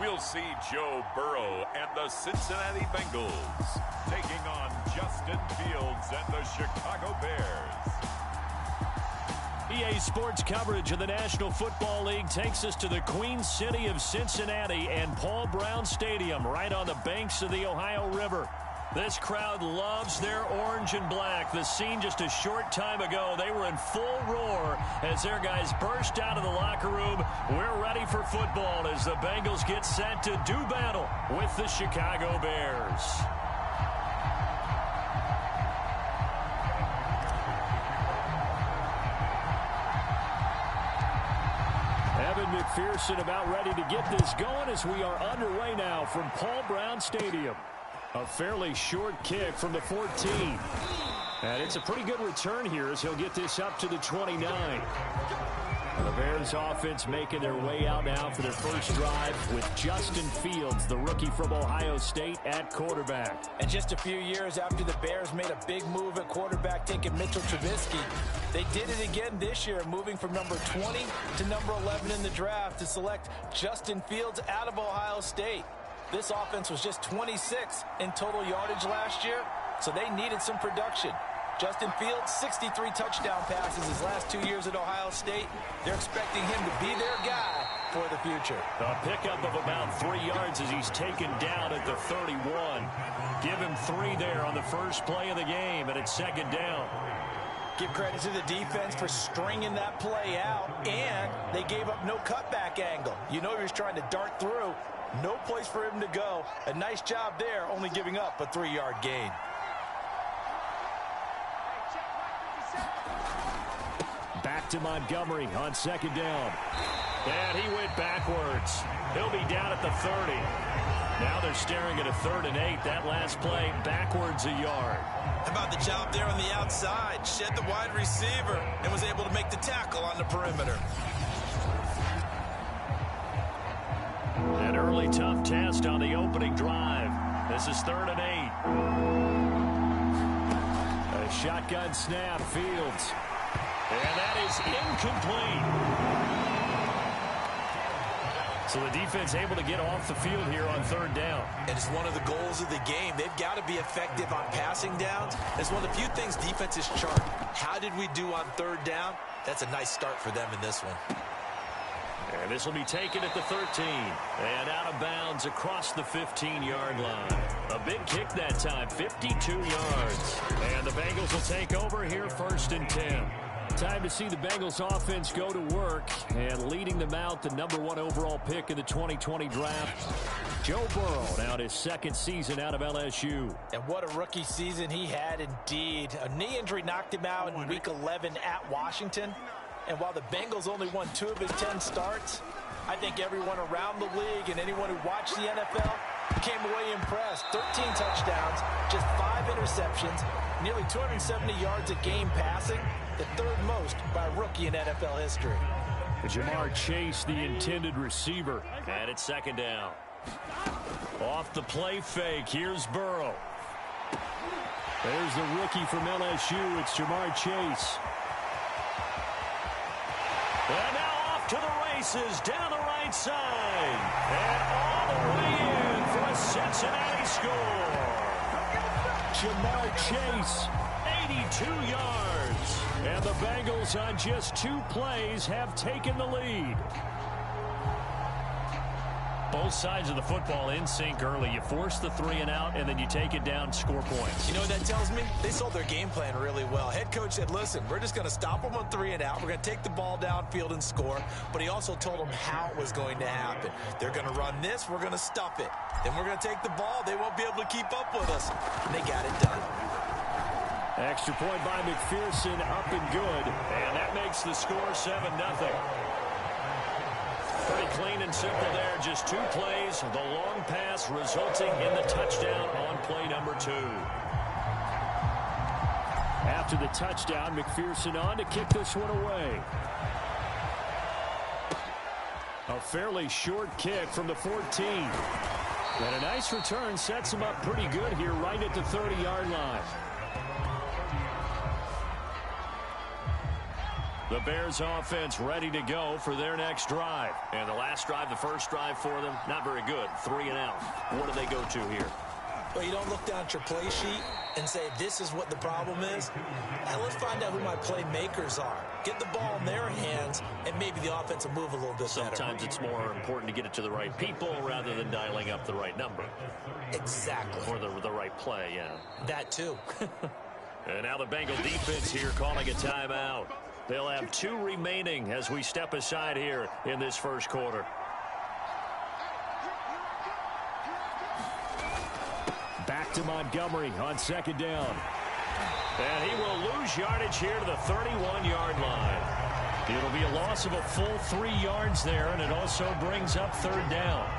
we'll see Joe Burrow and the Cincinnati Bengals taking on Justin Fields and the Chicago Bears. EA Sports coverage of the National Football League takes us to the Queen City of Cincinnati and Paul Brown Stadium right on the banks of the Ohio River. This crowd loves their orange and black. The scene just a short time ago, they were in full roar as their guys burst out of the locker room. We're ready for football as the Bengals get set to do battle with the Chicago Bears. Evan McPherson about ready to get this going as we are underway now from Paul Brown Stadium. A fairly short kick from the 14. And it's a pretty good return here as he'll get this up to the 29. The Bears offense making their way out now for their first drive with Justin Fields, the rookie from Ohio State, at quarterback. And just a few years after the Bears made a big move at quarterback, taking Mitchell Trubisky, they did it again this year, moving from number 20 to number 11 in the draft to select Justin Fields out of Ohio State. This offense was just 26 in total yardage last year, so they needed some production. Justin Fields, 63 touchdown passes his last 2 years at Ohio State. They're expecting him to be their guy for the future. A pickup of about 3 yards as he's taken down at the 31. Give him 3 there on the first play of the game, and it's second down. Give credit to the defense for stringing that play out, and they gave up no cutback angle. You know he was trying to dart through. No place for him to go. A nice job there, only giving up a 3-yard gain. Back to Montgomery on second down. And he went backwards. He'll be down at the 30. Now they're staring at a 3rd and 8. That last play, backwards a yard. How about the job there on the outside? Shed the wide receiver and was able to make the tackle on the perimeter. An early tough test on the opening drive. This is 3rd and 8. A shotgun snap, Fields. And that is incomplete. So the defense able to get off the field here on 3rd down. And it's one of the goals of the game. They've got to be effective on passing downs. It's one of the few things defenses chart. How did we do on 3rd down? That's a nice start for them in this one. And this will be taken at the 13. And out of bounds across the 15-yard line. A big kick that time, 52 yards. And the Bengals will take over here 1st and 10. Time to see the Bengals offense go to work, and leading them out, the number 1 overall pick in the 2020 draft, Joe Burrow, now his 2nd season out of LSU. And what a rookie season he had indeed. A knee injury knocked him out in Week 11 at Washington. And while the Bengals only won 2 of his 10 starts, I think everyone around the league and anyone who watched the NFL came away impressed. 13 touchdowns, just 5 interceptions, nearly 270 yards a game passing, the 3rd most by a rookie in NFL history. Jamar Chase, the intended receiver, and it's 2nd down. Off the play fake, here's Burrow. There's the rookie from LSU, it's Jamar Chase. And now off to the races, down the right side. And all the way in for a Cincinnati score. Jamar Chase, 82 yards. And the Bengals on just 2 plays have taken the lead. Both sides of the football in sync early. You force the 3 and out, and then you take it down, score points. You know what that tells me? They sold their game plan really well. Head coach said, listen, we're just going to stop them on 3 and out. We're going to take the ball downfield and score. But he also told them how it was going to happen. They're going to run this. We're going to stuff it. Then we're going to take the ball. They won't be able to keep up with us. And they got it done. Extra point by McPherson, up and good. And that makes the score 7-0. Pretty clean and simple there. Just 2 plays. The long pass resulting in the touchdown on play number 2. After the touchdown, McPherson on to kick this one away. A fairly short kick from the 14. And a nice return sets him up pretty good here right at the 30-yard line. The Bears offense ready to go for their next drive. And the last drive, the first drive for them, not very good. 3 and out. What do they go to here? Well, you don't look down at your play sheet and say, this is what the problem is. Now let's find out who my playmakers are. Get the ball in their hands, and maybe the offense will move a little bit better. Sometimes it's more important to get it to the right people rather than dialing up the right number. Exactly. Or the right play, yeah. That too. And now the Bengal defense here calling a timeout. They'll have 2 remaining as we step aside here in this first quarter. Back to Montgomery on second down. And he will lose yardage here to the 31-yard line. It'll be a loss of a full 3 yards there, and it also brings up third down.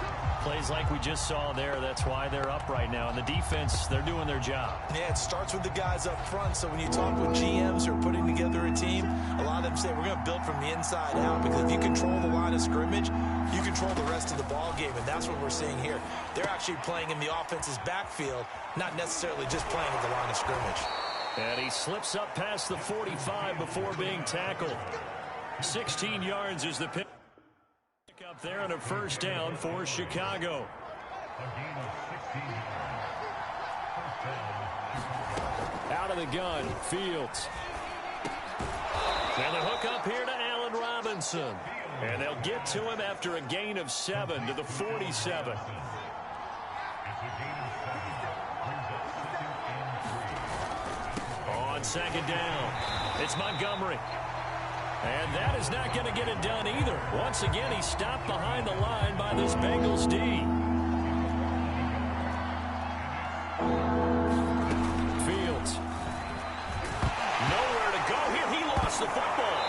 Plays like we just saw there, that's why they're up right now. And the defense, they're doing their job. Yeah, it starts with the guys up front. So when you talk with GMs who are putting together a team, a lot of them say we're going to build from the inside out, because if you control the line of scrimmage, you control the rest of the ball game, and that's what we're seeing here. They're actually playing in the offense's backfield, not necessarily just playing at the line of scrimmage. And he slips up past the 45 before being tackled. 16 yards is the pick up there, and a first down for Chicago. Out of the gun, Fields. And the hook up here to Allen Robinson. And they'll get to him after a gain of 7 to the 47. On second down, it's Montgomery. And that is not going to get it done either. Once again, he's stopped behind the line by this Bengals D. Fields. Nowhere to go here. He lost the football.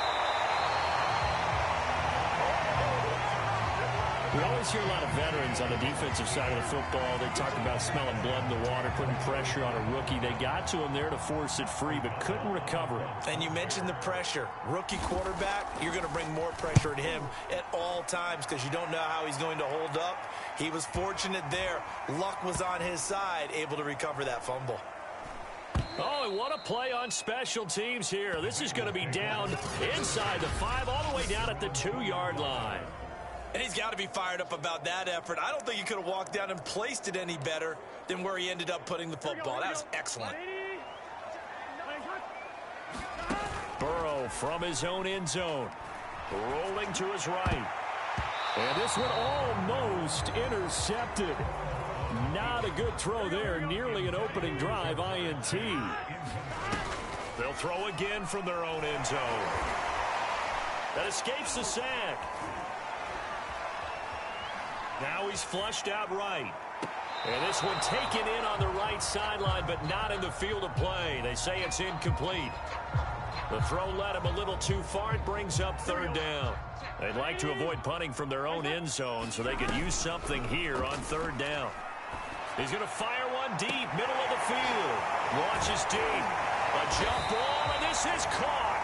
We always hear a lot of veterans on the defensive side of the football. They talk about smelling blood in the water, putting pressure on a rookie. They got to him there to force it free, but couldn't recover it. And you mentioned the pressure. Rookie quarterback, you're going to bring more pressure at him at all times because you don't know how he's going to hold up. He was fortunate there. Luck was on his side, able to recover that fumble. Oh, and what a play on special teams here. This is going to be down inside the 5, all the way down at the 2-yard line. And he's got to be fired up about that effort. I don't think he could have walked down and placed it any better than where he ended up putting the football. That was excellent. Burrow from his own end zone. Rolling to his right. And this one almost intercepted. Not a good throw there. Nearly an opening drive, INT. They'll throw again from their own end zone. That escapes the sack. Now he's flushed out right. And this one taken in on the right sideline, but not in the field of play. They say it's incomplete. The throw led him a little too far. It brings up third down. They'd like to avoid punting from their own end zone so they could use something here on third down. He's going to fire one deep, middle of the field. Launches deep. A jump ball, and this is caught.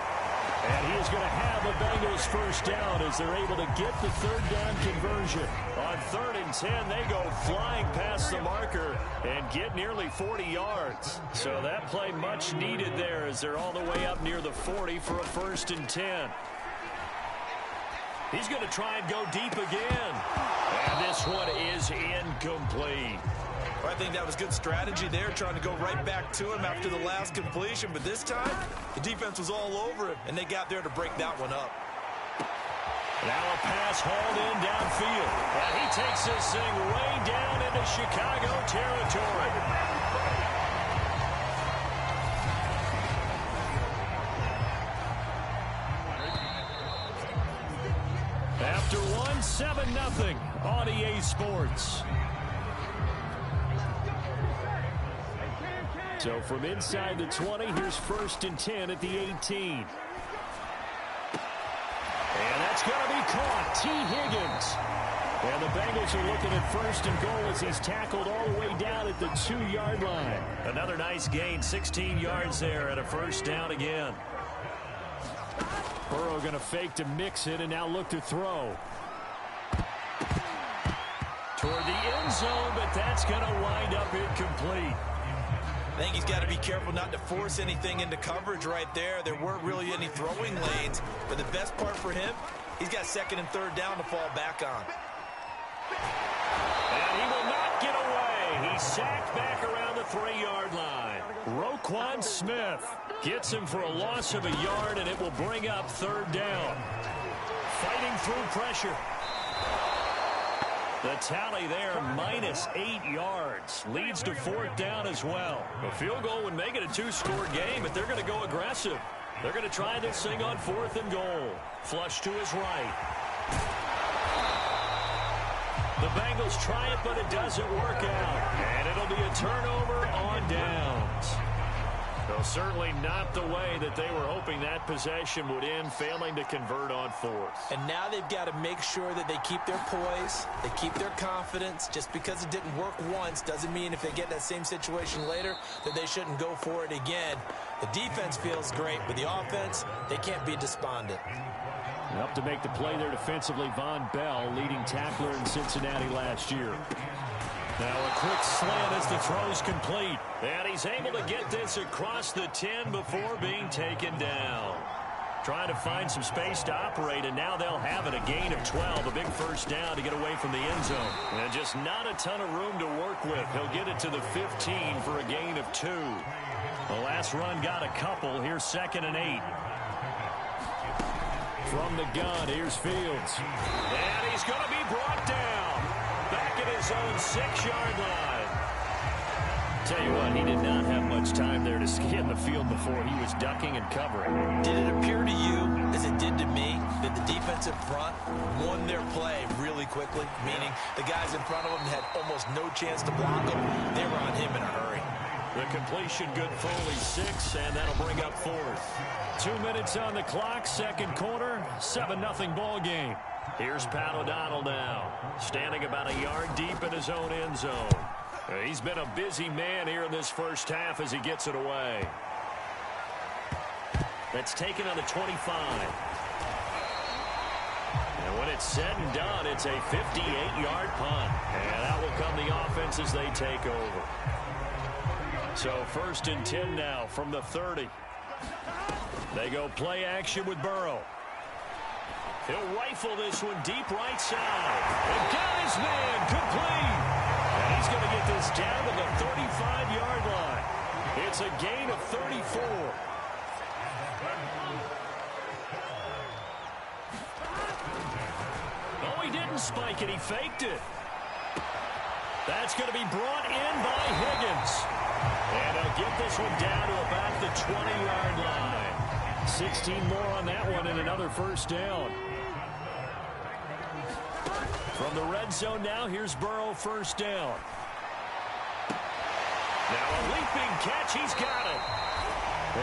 And he is going to have the Bengals first down as they're able to get the third down conversion. On 3rd and 10, they go flying past the marker and get nearly 40 yards. So that play much needed there as they're all the way up near the 40 for a 1st and 10. He's going to try and go deep again. And this one is incomplete. Well, I think that was good strategy there, trying to go right back to him after the last completion. But this time, the defense was all over him, and they got there to break that one up. Now a pass hauled in downfield. And he takes this thing way down into Chicago territory. After one, 7-0 on EA Sports. So from inside the 20, here's 1st and 10 at the 18. And that's going to be caught. T. Higgins. And the Bengals are looking at 1st and goal as he's tackled all the way down at the 2-yard line. Another nice gain, 16 yards there, and a first down again. Burrow going to fake to mix it and now look to throw. Toward the end zone, but that's going to wind up incomplete. I think he's got to be careful not to force anything into coverage right there. There weren't really any throwing lanes, but the best part for him, he's got second and third down to fall back on. And he will not get away. He's sacked back around the 3-yard line. Roquan Smith gets him for a loss of a yard, and it will bring up third down. Fighting through pressure. The tally there, -8 yards. Leads to fourth down as well. A field goal would make it a 2-score game, but they're going to go aggressive. They're going to try this thing on 4th and goal. Flush to his right. The Bengals try it, but it doesn't work out. And it'll be a turnover on downs. So certainly not the way that they were hoping that possession would end, failing to convert on 4th. And now they've got to make sure that they keep their poise, they keep their confidence. Just because it didn't work once doesn't mean if they get that same situation later that they shouldn't go for it again. The defense feels great, but the offense, they can't be despondent. Up to make the play there defensively, Von Bell, leading tackler in Cincinnati last year. Now a quick slant as the throw's complete. And he's able to get this across the 10 before being taken down. Trying to find some space to operate, and now they'll have it. A gain of 12, a big first down to get away from the end zone. And just not a ton of room to work with. He'll get it to the 15 for a gain of 2. The last run got a couple. Here's 2nd and 8. From the gun, here's Fields. And he's going to be brought down. Back at his own 6-yard line. Tell you what, he did not have much time there to scan the field before he was ducking and covering. Did it appear to you, as it did to me, that the defensive front won their play really quickly? Meaning the guys in front of them had almost no chance to block him. They were on him in a hurry. The completion good for only 6, and that'll bring up 4th. 2 minutes on the clock, second quarter, 7-0 ball game. Here's Pat O'Donnell now, standing about a yard deep in his own end zone. He's been a busy man here in this first half as he gets it away. That's taken on the 25. And when it's said and done, it's a 58-yard punt. And that will come the offense as they take over. So 1st and 10 now from the 30. They go play action with Burrow. He'll rifle this one deep right side. And got his man complete. And he's going to get this down to the 35-yard line. It's a gain of 34. Oh, he didn't spike it. He faked it. That's going to be brought in by Higgins. And he'll get this one down to about the 20-yard line. 16 more on that one and another first down. From the red zone now, here's Burrow, first down. Now a leaping catch, he's got it.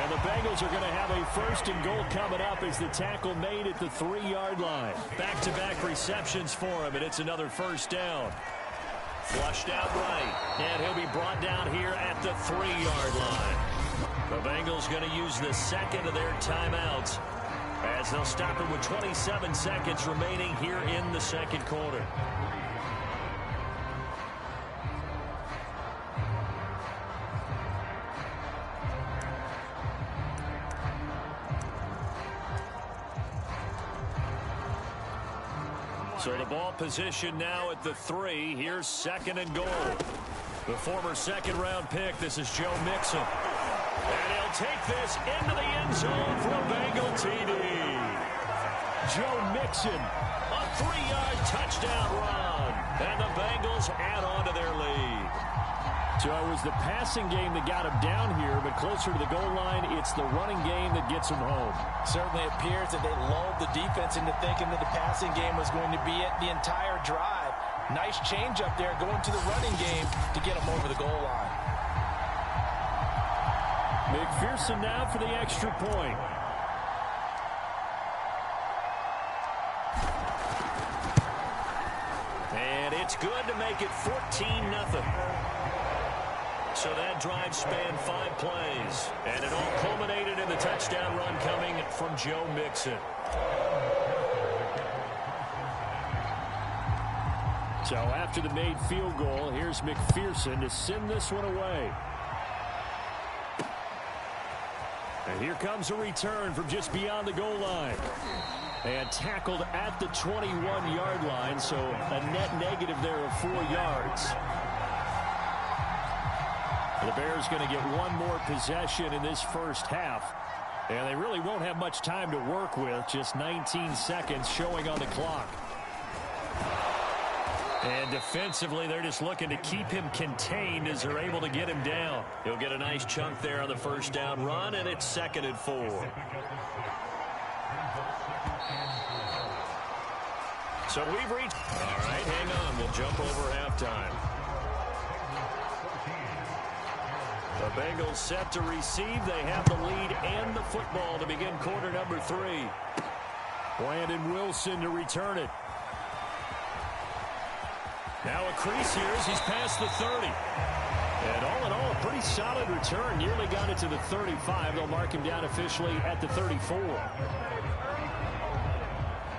And the Bengals are going to have a 1st and goal coming up as the tackle made at the 3-yard line. Back-to-back receptions for him, and it's another first down. Flushed out right, and he'll be brought down here at the 3-yard line. The Bengals going to use the second of their timeouts as they'll stop it with 27 seconds remaining here in the second quarter. So the ball position now at the 3. Here's 2nd and goal. The former second-round pick, this is Joe Mixon. And he'll take this into the end zone for a Bengal TD. Joe Mixon, a 3-yard touchdown run. And the Bengals add on to their lead. So it was the passing game that got him down here, but closer to the goal line, it's the running game that gets him home. Certainly appears that they lulled the defense into thinking that the passing game was going to be it the entire drive. Nice change up there going to the running game to get him over the goal line. McPherson now for the extra point. And it's good to make it 14-0. So that drive spanned 5 plays. And it all culminated in the touchdown run coming from Joe Mixon. So after the made field goal, here's McPherson to send this one away. And here comes a return from just beyond the goal line. And tackled at the 21-yard line, so a net negative there of 4 yards. The Bears going to get one more possession in this first half. And they really won't have much time to work with. Just 19 seconds showing on the clock. And defensively, they're just looking to keep him contained as they're able to get him down. He'll get a nice chunk there on the first down run, and it's 2nd and 4. So we've reached... All right, hang on. We'll jump over halftime. The Bengals set to receive. They have the lead and the football to begin quarter number 3. Brandon Wilson to return it. Now a crease here as he's past the 30. And all in all, a pretty solid return. Nearly got it to the 35. They'll mark him down officially at the 34.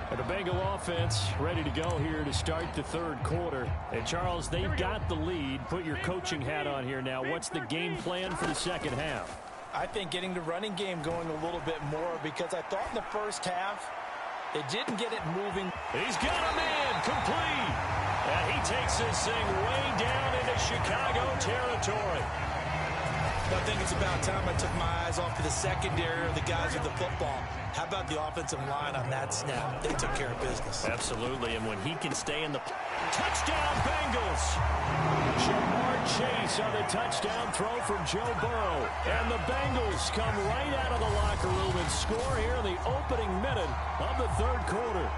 And the Bengal offense ready to go here to start the third quarter. And Charles, they've got the lead. Put your coaching hat on here now. What's the game plan for the second half? I think getting the running game going a little bit more, because I thought in the first half they didn't get it moving. He's got a man complete. And he takes this thing way down into Chicago territory. I think it's about time I took my eyes off to the secondary or the guys with the football. How about the offensive line on that snap? They took care of business. Absolutely, and when he can stay in the... Touchdown, Bengals! Jamar Chase on the touchdown throw from Joe Burrow. And the Bengals come right out of the locker room and score here in the opening minute of the third quarter.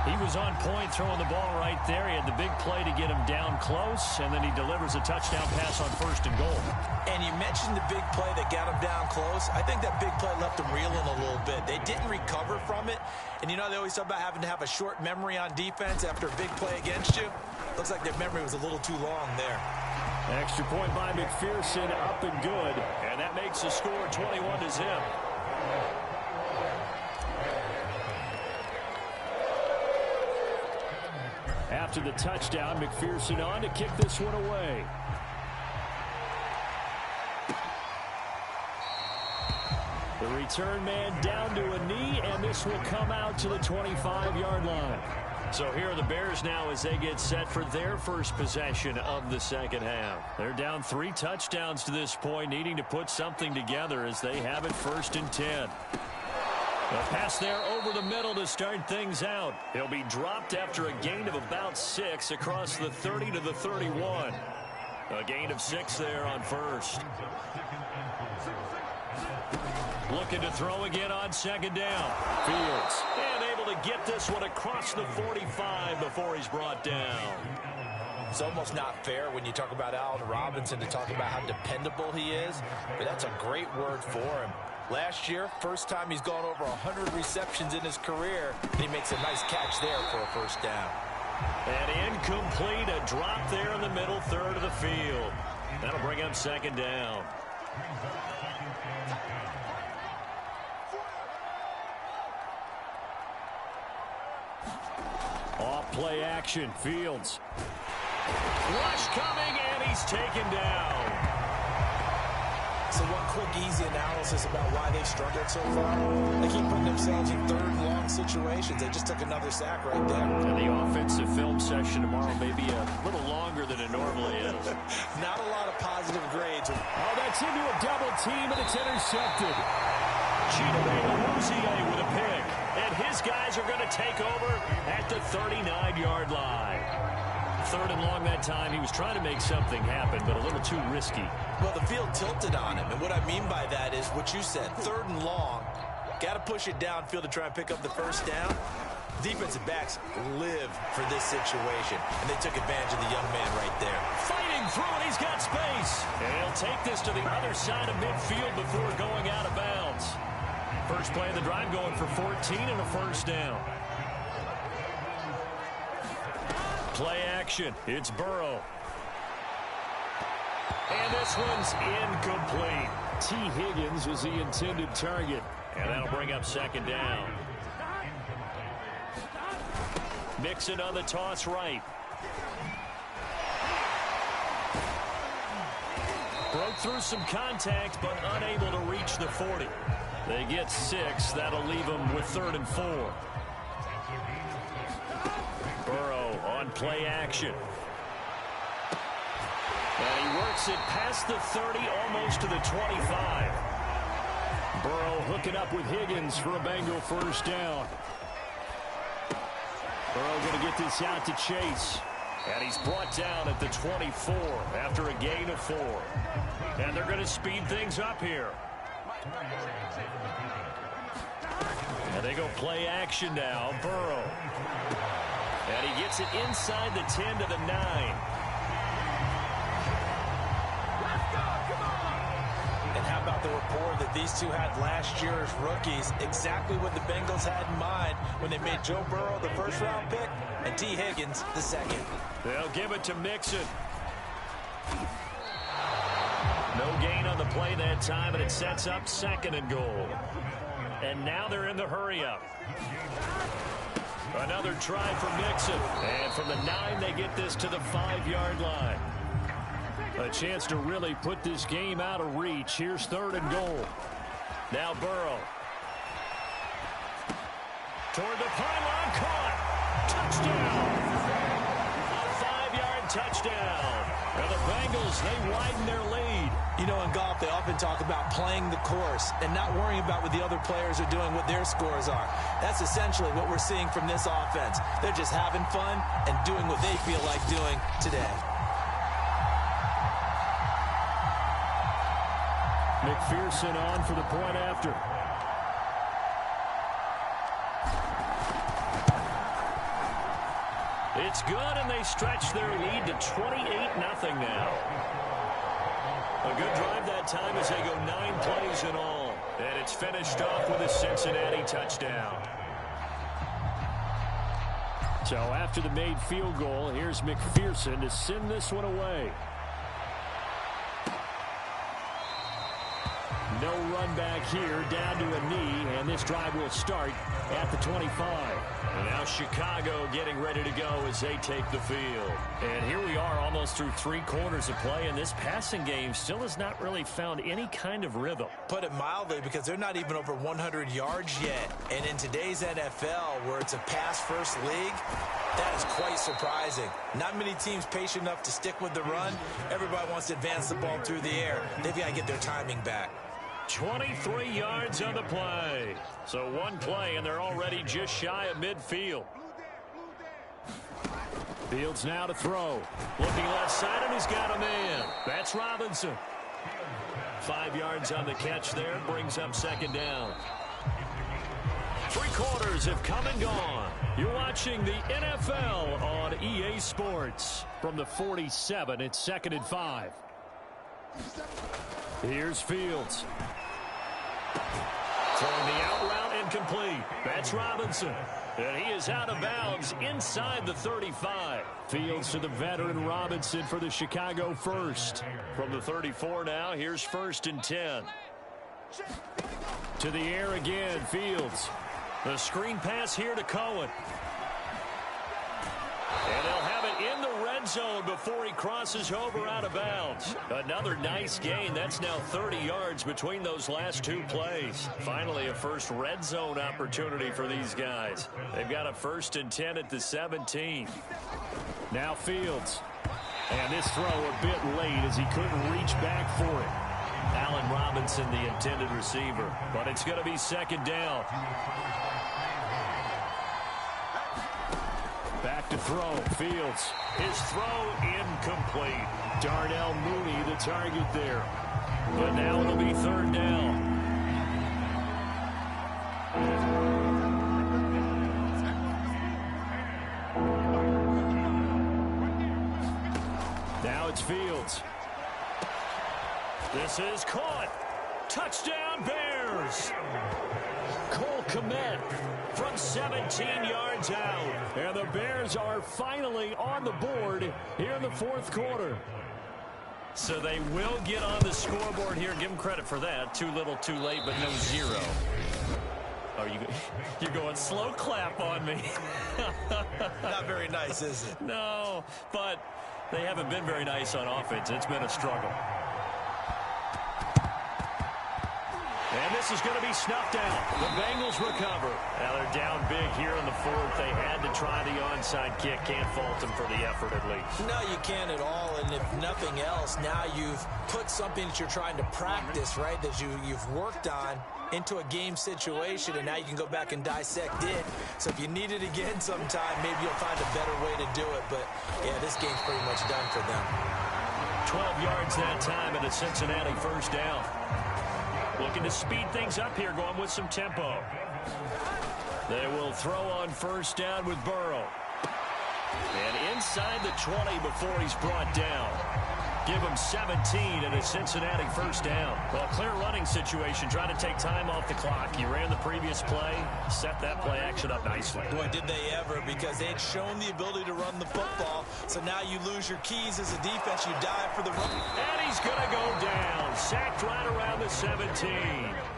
He was on point throwing the ball right there. He had the big play to get him down close, and then he delivers a touchdown pass on 1st and goal. And you mentioned the big play that got him down close. I think that big play left him reeling a little bit. They didn't recover from it. And you know, they always talk about having to have a short memory on defense after a big play against you. Looks like their memory was a little too long there. Extra point by McPherson, up and good. And that makes the score 21-0. After the touchdown, McPherson on to kick this one away. The return man down to a knee, and this will come out to the 25-yard line. So here are the Bears now as they get set for their first possession of the second half. They're down 3 touchdowns to this point, needing to put something together as they have it 1st and 10. A pass there over the middle to start things out. He'll be dropped after a gain of about 6 across the 30 to the 31. A gain of 6 there on 1st. Looking to throw again on 2nd down. Fields. And able to get this one across the 45 before he's brought down. It's almost not fair when you talk about Allen Robinson to talk about how dependable he is, but that's a great word for him. Last year, first time he's gone over 100 receptions in his career, and he makes a nice catch there for a 1st down. And incomplete, a drop there in the middle third of the field. That'll bring up 2nd down. Off play action, Fields. Rush coming, and he's taken down. So one quick, easy analysis about why they struggled so far. They keep putting themselves in 3rd and long situations. They just took another sack right there. And the offensive film session tomorrow may be a little longer than it normally is. Not a lot of positive grades. Oh, that's into a double team, and it's intercepted. Chidobe with a pick. And his guys are going to take over at the 39-yard line. 3rd and long that time. He was trying to make something happen, but a little too risky. Well, the field tilted on him, and what I mean by that is what you said. 3rd and long. Got to push it downfield to try and pick up the 1st down. Defensive backs live for this situation, and they took advantage of the young man right there. Fighting through it, he's got space. And he'll take this to the other side of midfield before going out of bounds. First play of the drive going for 14 and a 1st down. Play action. It's Burrow. And this one's incomplete. T. Higgins was the intended target. And that'll bring up 2nd down. Mixon on the toss right. Broke through some contact, but unable to reach the 40. They get 6. That'll leave them with 3rd and 4. Burrow on play action. And he works it past the 30, almost to the 25. Burrow hooking up with Higgins for a Bengal first down. Burrow going to get this out to Chase. And he's brought down at the 24 after a gain of 4. And they're going to speed things up here. And they go play action now. Burrow. And he gets it inside the 10 to the 9. And how about the rapport that these two had last year as rookies? Exactly what the Bengals had in mind when they made Joe Burrow the first-round pick and T. Higgins the second. They'll give it to Mixon. No gain on the play that time, and it sets up 2nd and goal. And now they're in the hurry-up. Another try for Mixon. And from the 9, they get this to the 5-yard line. A chance to really put this game out of reach. Here's 3rd and goal. Now Burrow. Toward the pylon, caught. Touchdown. A 5-yard touchdown. And the Bengals, they widen their lead. You know, in golf, they often talk about playing the course and not worrying about what the other players are doing, what their scores are. That's essentially what we're seeing from this offense. They're just having fun and doing what they feel like doing today. McPherson on for the point after. It's good, and they stretch their lead to 28-0 now. A good drive that time as they go 9 plays in all. And it's finished off with a Cincinnati touchdown. So after the made field goal, here's McPherson to send this one away. No run back here, down to a knee, and this drive will start at the 25. And now Chicago getting ready to go as they take the field. And here we are almost through 3 quarters of play, and this passing game still has not really found any kind of rhythm. Put it mildly, because they're not even over 100 yards yet. And in today's NFL, where it's a pass-first league, that is quite surprising. Not many teams patient enough to stick with the run. Everybody wants to advance the ball through the air. They've got to get their timing back. 23 yards on the play. So 1 play, and they're already just shy of midfield. Fields now to throw. Looking left side, and he's got a man. That's Robinson. 5 yards on the catch there. Brings up 2nd down. 3 quarters have come and gone. You're watching the NFL on EA Sports. From the 47, it's 2nd and 5. Here's Fields. Throwing the out route incomplete. That's Robinson. And he is out of bounds inside the 35. Fields to the veteran Robinson for the Chicago first. From the 34 now, here's 1st and 10. To the air again, Fields. The screen pass here to Cohen. And they'll have it in the red zone before he crosses over out of bounds. Another nice gain. That's now 30 yards between those last 2 plays. Finally, a first red zone opportunity for these guys. They've got a 1st and 10 at the 17. Now Fields. And this throw a bit late as he couldn't reach back for it. Allen Robinson, the intended receiver. But it's going to be 2nd down. Back to throw. Fields. His throw incomplete. Darnell Mooney the target there. But now it'll be 3rd down. Now it's Fields. This is caught. Touchdown Bears. Cole Kmet from 17 yards out. And the Bears are finally on the board here in the 4th quarter. So they will get on the scoreboard here. Give them credit for that. Too little, too late, but no 0. Oh, you're going slow clap on me. Not very nice, is it? No, but they haven't been very nice on offense. It's been a struggle. And this is going to be snuffed out. The Bengals recover. Now they're down big here in the fourth. They had to try the onside kick. Can't fault them for the effort at least. No, you can't at all. And if nothing else, now you've put something that you're trying to practice, right, that you've worked on into a game situation, and now you can go back and dissect it. So if you need it again sometime, maybe you'll find a better way to do it. But, yeah, this game's pretty much done for them. 12 yards that time, and a Cincinnati first down. Looking to speed things up here, going with some tempo. They will throw on first down with Burrow. And inside the 20 before he's brought down. Give him 17 and a Cincinnati first down. Well, clear running situation, trying to take time off the clock. You ran the previous play, set that play action up nicely. Boy, did they ever, because they had shown the ability to run the football. So now you lose your keys as a defense. You dive for the run. And he's going to go down. Sacked right around the 17.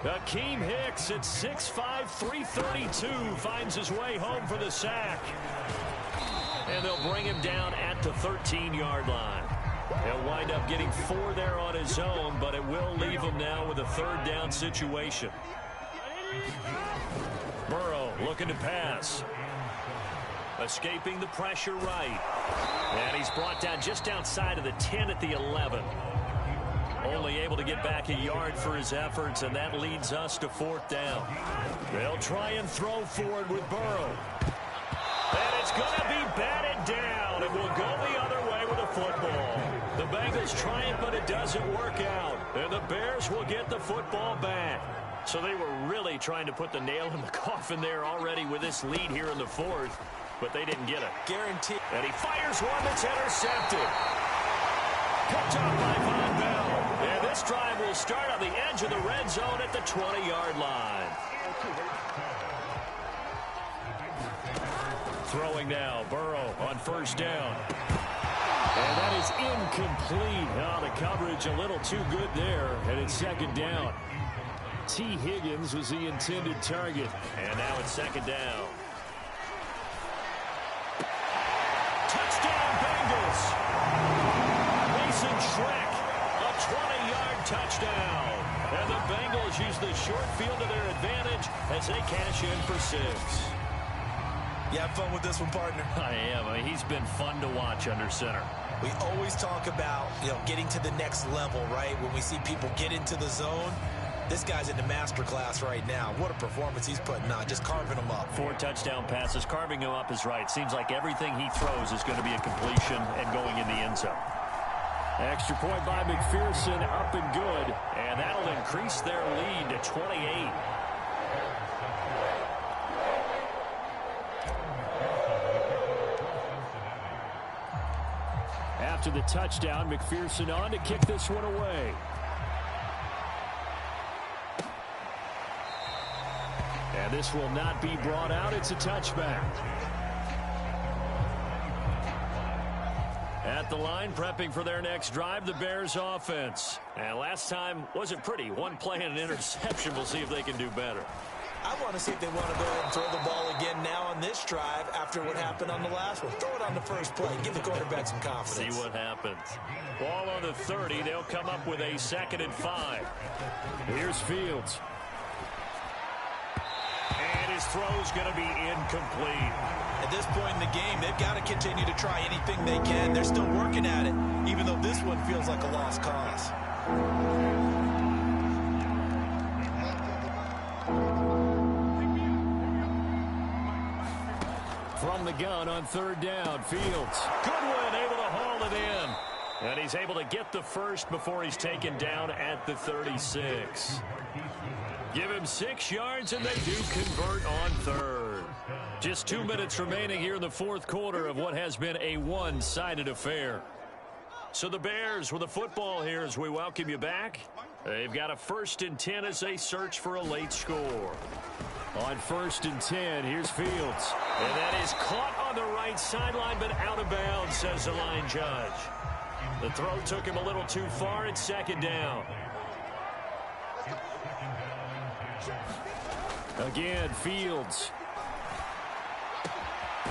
Akeem Hicks at 6'5", 332 finds his way home for the sack. And they'll bring him down at the 13-yard line. He'll wind up getting 4 there on his own, but it will leave him now with a third down situation. Burrow looking to pass. Escaping the pressure right. And he's brought down just outside of the 10 at the 11. Only able to get back a yard for his efforts, and that leads us to fourth down. They'll try and throw forward with Burrow. And it's going to be batted down, and will go the other way with a football. The Bengals try it, but it doesn't work out. And the Bears will get the football back. So they were really trying to put the nail in the coffin there already with this lead here in the fourth, but they didn't get it. Guaranteed. And he fires one that's intercepted. Picked up by Von Bell. And this drive will start on the edge of the red zone at the 20-yard line. Throwing now, Burrow on first down. And that is incomplete. Oh, the coverage a little too good there, and it's second down. T. Higgins was the intended target. And now it's second down. Touchdown, Bengals. Mason Schreck, a 20-yard touchdown. And the Bengals use the short field to their advantage as they cash in for 6. You have fun with this one, partner? I am. I mean, he's been fun to watch under center. We always talk about, getting to the next level, right? When we see people get into the zone, this guy's in the master class right now. What a performance he's putting on, just carving them up. 4 touchdown passes. Carving him up is right. Seems like everything he throws is going to be a completion and going in the end zone. Extra point by McPherson, up and good. And that'll increase their lead to 28. After the touchdown, McPherson on to kick this one away. And this will not be brought out. It's a touchback. At the line, prepping for their next drive, the Bears offense. And last time wasn't pretty. One play and an interception. We'll see if they can do better. I want to see if they want to go ahead and throw the ball again now on this drive after what happened on the last one. Throw it on the first play. Give the quarterback some confidence. See what happens. Ball on the 30. They'll come up with a 2nd and 5. Here's Fields. And his throw's going to be incomplete. At this point in the game, they've got to continue to try anything they can. They're still working at it, even though this one feels like a lost cause. From the gun on 3rd down, Fields. Goodwin able to haul it in. And he's able to get the first before he's taken down at the 36. Give him 6 yards, and they do convert on 3rd. Just 2 minutes remaining here in the 4th quarter of what has been a one-sided affair. So the Bears with the football here as we welcome you back. They've got a 1st and 10 as they search for a late score. On 1st and 10, here's Fields. And that is caught on the right sideline, but out of bounds, says the line judge. The throw took him a little too far. It's 2nd down. Again, Fields.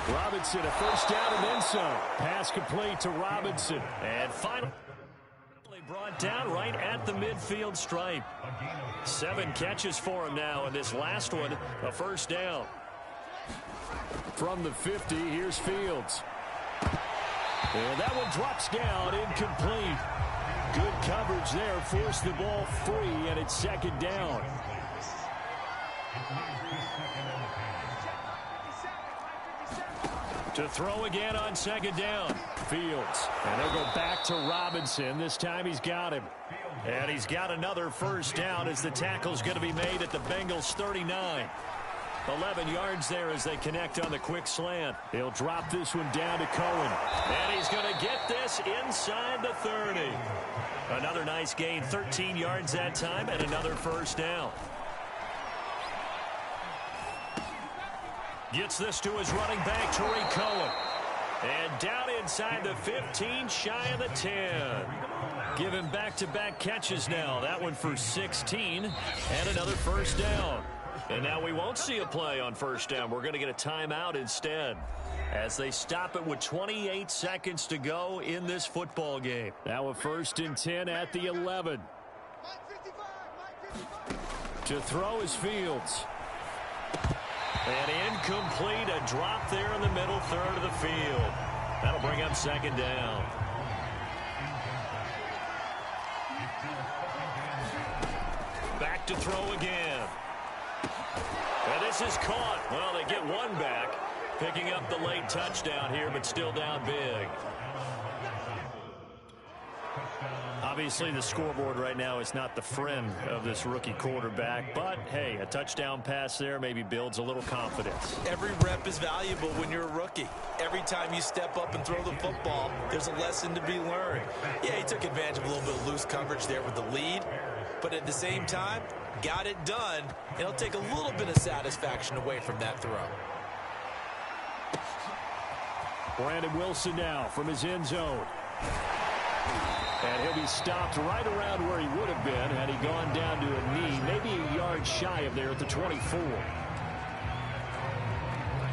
Robinson, a 1st down and then some. Pass complete to Robinson. And finally Brought down right at the midfield stripe. 7 catches for him now, and this last one, a first down. From the 50, here's Fields. And that one drops down, incomplete. Good coverage there, forced the ball free, and it's second down. To throw again on second down. Fields. And they'll go back to Robinson. This time he's got him. And he's got another first down as the tackle's going to be made at the Bengals 39. 11 yards there as they connect on the quick slant. He'll drop this one down to Cohen. And he's going to get this inside the 30. Another nice gain, 13 yards that time, and another first down. Gets this to his running back, Tariq Cohen. And down inside the 15, shy of the 10. Give him back-to-back catches now. That one for 16, and another first down. And now we won't see a play on first down. We're going to get a timeout instead as they stop it with 28 seconds to go in this football game. Now a 1st and 10 at the 11. To throw is Fields. And incomplete, a drop there in the middle third of the field. That'll bring up second down. Back to throw again. And this is caught. Well, they get one back, picking up the late touchdown here, but still down big. Obviously, the scoreboard right now is not the friend of this rookie quarterback, but, hey, a touchdown pass there maybe builds a little confidence. Every rep is valuable when you're a rookie. Every time you step up and throw the football, there's a lesson to be learned. Yeah, he took advantage of a little bit of loose coverage there with the lead, but at the same time, got it done. It'll take a little bit of satisfaction away from that throw. Brandon Wilson now from his end zone. And he'll be stopped right around where he would have been had he gone down to a knee, maybe a yard shy of there at the 24.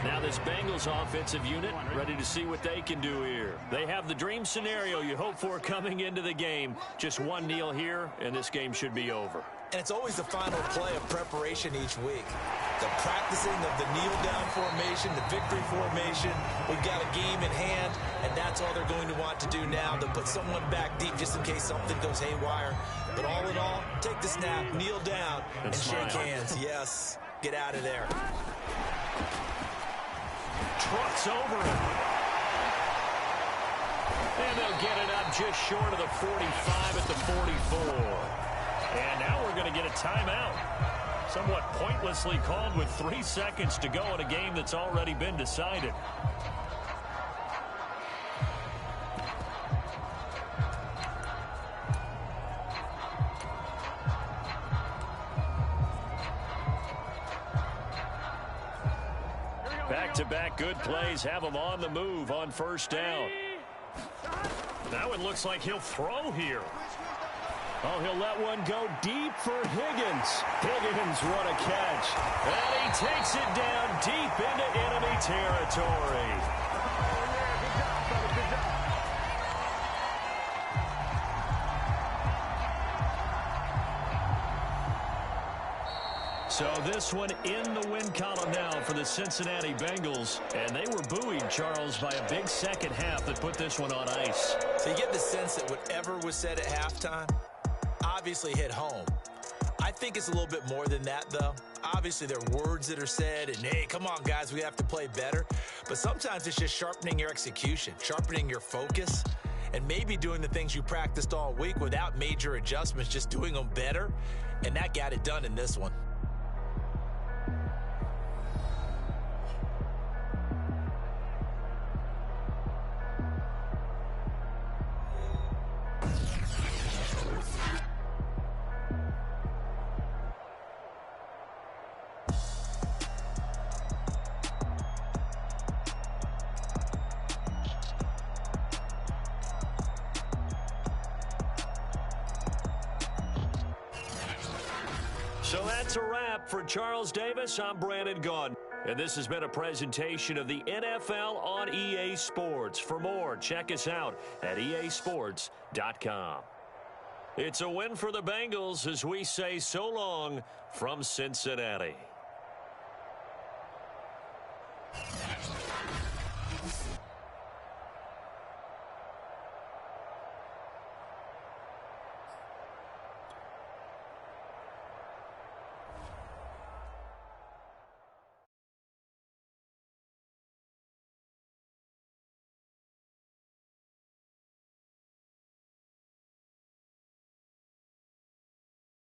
Now this Bengals offensive unit ready to see what they can do here. They have the dream scenario you hope for coming into the game. Just one kneel here, and this game should be over. And it's always the final play of preparation each week. The practicing of the kneel-down formation, the victory formation. We've got a game in hand, and that's all they're going to want to do now. They'll put someone back deep just in case something goes haywire. But all in all, take the snap, kneel down, and shake hands. Yes, get out of there. Trucks over him. And they'll get it up just short of the 45 at the 44. And now we're going to get a timeout. Somewhat pointlessly called with 3 seconds to go in a game that's already been decided. Back-to-back good plays have him on the move on first down. Now it looks like he'll throw here. Oh, he'll let one go deep for Higgins. Higgins, what a catch. And he takes it down deep into enemy territory. So this one in the win column now for the Cincinnati Bengals. And they were buoyed, Charles, by a big second half that put this one on ice. So you get the sense that whatever was said at halftime obviously hit home. I think it's a little bit more than that, though. Obviously, there are words that are said, and, hey, come on, guys, we have to play better. But sometimes it's just sharpening your execution, sharpening your focus, and maybe doing the things you practiced all week without major adjustments, just doing them better. And that got it done in this one. So that's a wrap for Charles Davis. I'm Brandon Gaudin. And this has been a presentation of the NFL on EA Sports. For more, check us out at easports.com. It's a win for the Bengals as we say so long from Cincinnati.